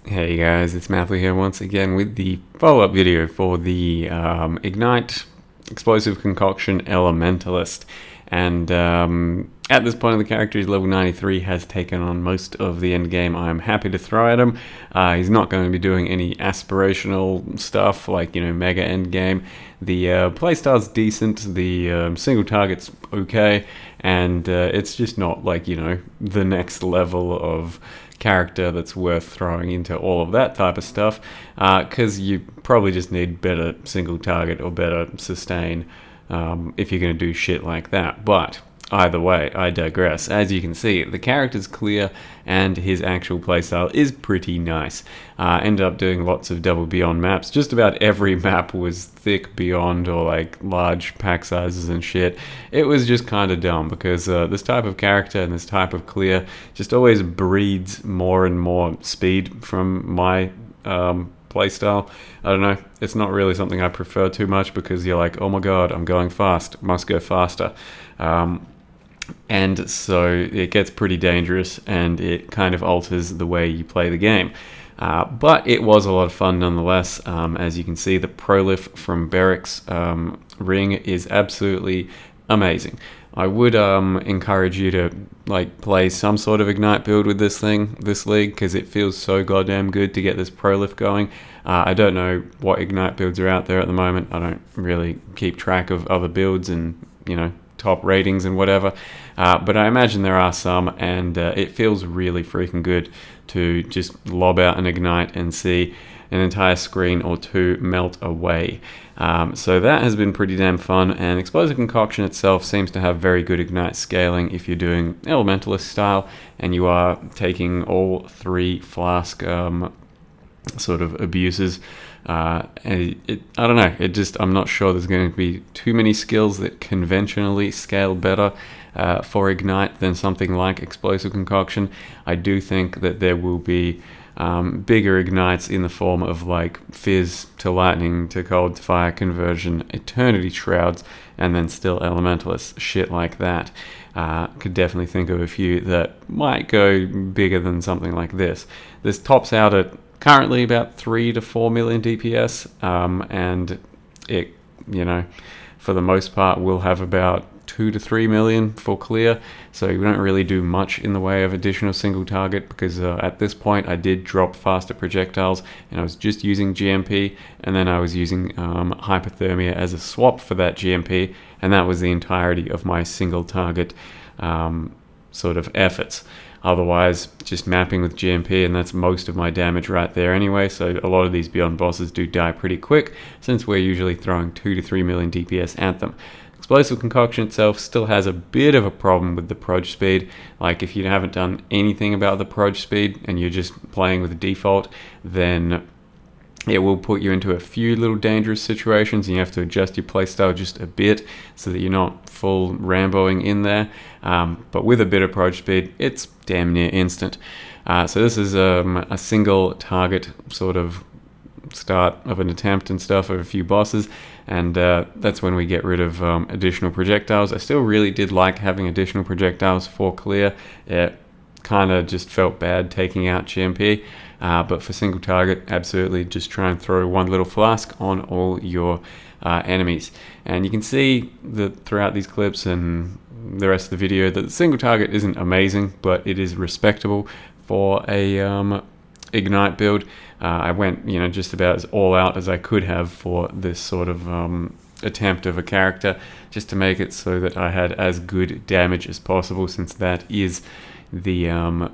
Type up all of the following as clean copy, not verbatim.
Hey guys, it's Matthew here once again with the follow-up video for the Ignite Explosive Concoction Elementalist. And at this point, the character is level 93, has taken on most of the end game I'm happy to throw at him. He's not going to be doing any aspirational stuff like, mega end game. The playstyle's decent, the single target's okay, and it's just not like, the next level of character that's worth throwing into all of that type of stuff, because you probably just need better single target or better sustain if you're going to do shit like that. But either way, I digress. As you can see, the character's clear and his actual playstyle is pretty nice. Ended up doing lots of double beyond maps. Just about every map was thick beyond or like large pack sizes and shit. It was just kind of dumb because this type of character and this type of clear just always breeds more and more speed from my playstyle. I don't know, it's not really something I prefer too much because you're like, oh my god, I'm going fast, must go faster. And so it gets pretty dangerous and it kind of alters the way you play the game. But it was a lot of fun nonetheless. As you can see, the prolif from Berek's ring is absolutely amazing. I would encourage you to play some sort of Ignite build with this league, because it feels so goddamn good to get this prolif going. I don't know what Ignite builds are out there at the moment. I don't really keep track of other builds and, top ratings and whatever, but I imagine there are some, and it feels really freaking good to just lob out an Ignite and see an entire screen or two melt away. So that has been pretty damn fun, and Explosive Concoction itself seems to have very good Ignite scaling if you're doing Elementalist style and you are taking all three flask sort of abuses. I don't know, I'm not sure there's going to be too many skills that conventionally scale better for Ignite than something like Explosive Concoction. I do think that there will be bigger ignites in the form of like Fizz to Lightning to Cold to Fire conversion, Eternity Shrouds, and then still Elementalists, shit like that. Could definitely think of a few that might go bigger than something like this. This tops out at currently about 3 to 4 million DPS, and it, for the most part, will have about 2 to 3 million for clear, so we don't really do much in the way of additional single target because at this point I did drop faster projectiles and I was just using GMP, and then I was using hypothermia as a swap for that GMP, and that was the entirety of my single target sort of efforts. Otherwise, just mapping with GMP, and that's most of my damage right there anyway, so a lot of these Beyond bosses do die pretty quick, since we're usually throwing 2 to 3 million DPS at them. Explosive Concoction itself still has a bit of a problem with the proj speed. Like, if you haven't done anything about the proj speed, and you're just playing with the default, then it will put you into a few little dangerous situations, and you have to adjust your playstyle just a bit so that you're not full Ramboing in there. But with a bit of proj speed, it's damn near instant. So this is a single target sort of start of an attempt and stuff of a few bosses, and that's when we get rid of additional projectiles. I still really did like having additional projectiles for clear. It kind of just felt bad taking out GMP. But for single target, absolutely just try and throw one little flask on all your enemies. And you can see that throughout these clips and the rest of the video that the single target isn't amazing, but it is respectable for a Ignite build. I went, just about as all out as I could have for this sort of attempt of a character, just to make it so that I had as good damage as possible, since that is the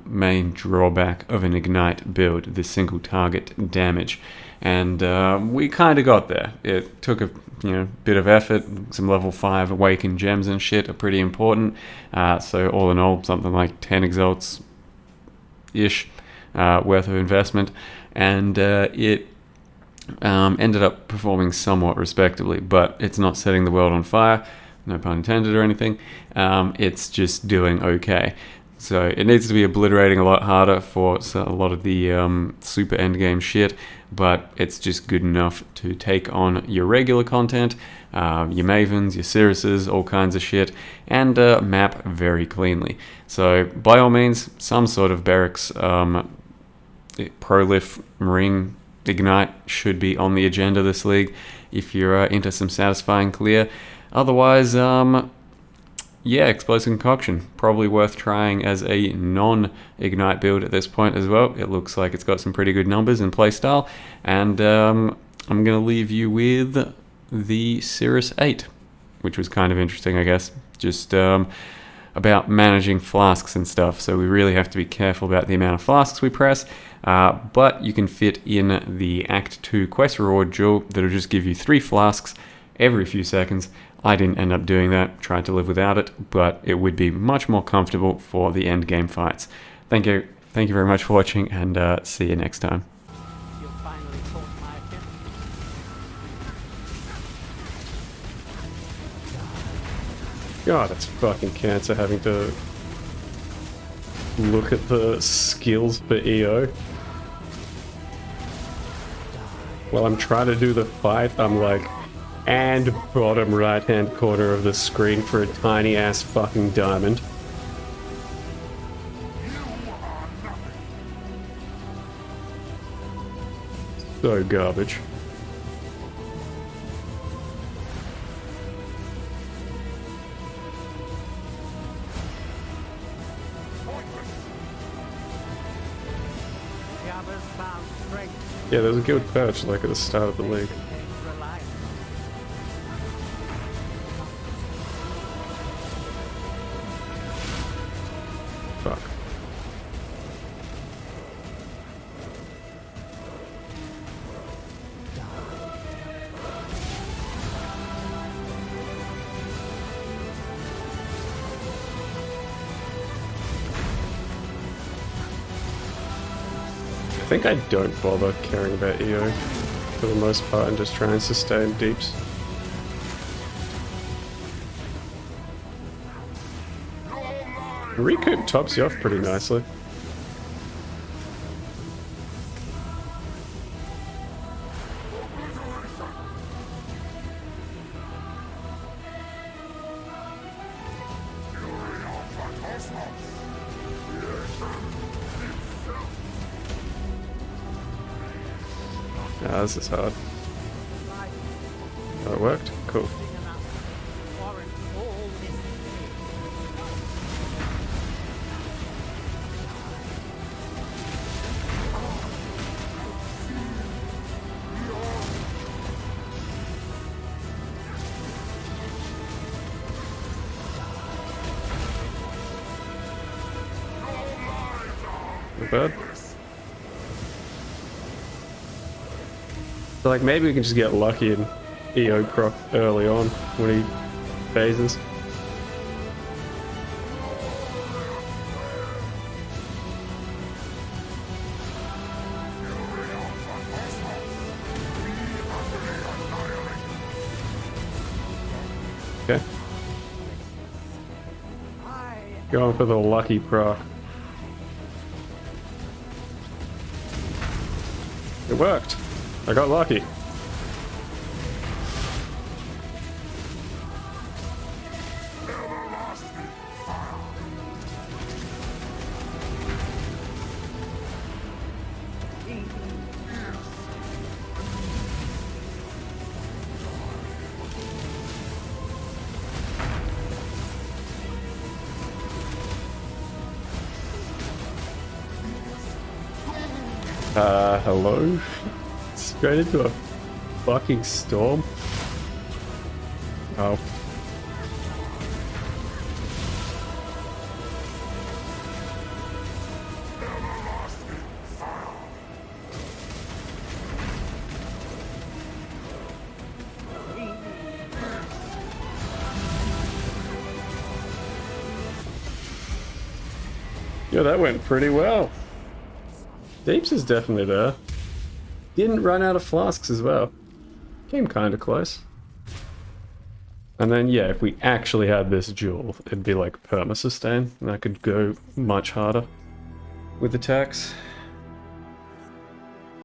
main drawback of an Ignite build, the single target damage. And we kind of got there. It took a bit of effort. Some level 5 awakened gems and shit are pretty important. So all in all, something like 10 exalts ish worth of investment, and it ended up performing somewhat respectably, but it's not setting the world on fire, no pun intended or anything. It's just doing okay. So it needs to be obliterating a lot harder for a lot of the super endgame shit, but it's just good enough to take on your regular content, your Mavens, your Siriuses, all kinds of shit, and map very cleanly. So by all means, some sort of Berek's Prolif Ring Ignite should be on the agenda this league if you're into some satisfying clear. Otherwise, yeah, Explosive Concoction, probably worth trying as a non-Ignite build at this point as well. It looks like it's got some pretty good numbers and playstyle, and I'm going to leave you with the Cirrus 8, which was kind of interesting, I guess. Just about managing flasks and stuff, so we really have to be careful about the amount of flasks we press, but you can fit in the Act 2 quest reward jewel that'll just give you 3 flasks every few seconds. I didn't end up doing that, tried to live without it, but it would be much more comfortable for the end game fights. Thank you very much for watching, and see you next time. God, it's fucking cancer having to look at the skills for EO. While I'm trying to do the fight, I'm like, and bottom right hand corner of the screen for a tiny ass fucking diamond. So garbage. Yeah, there's a guild perch like at the start of the league. Fuck. I think I don't bother caring about EO for the most part and just try and sustain deeps. Recoup tops you off pretty nicely. Ah, this is hard. Oh, it worked? Cool. Not bad. So like maybe we can just get lucky and EO proc early on when he phases. Okay. Going for the lucky proc. It worked. I got lucky. Hello? Straight into a fucking storm? Oh. Yeah, that went pretty well. Deeps is definitely there. Didn't run out of flasks as well. Came kind of close. And then, yeah, if we actually had this jewel, it'd be like perma-sustain, and I could go much harder with attacks.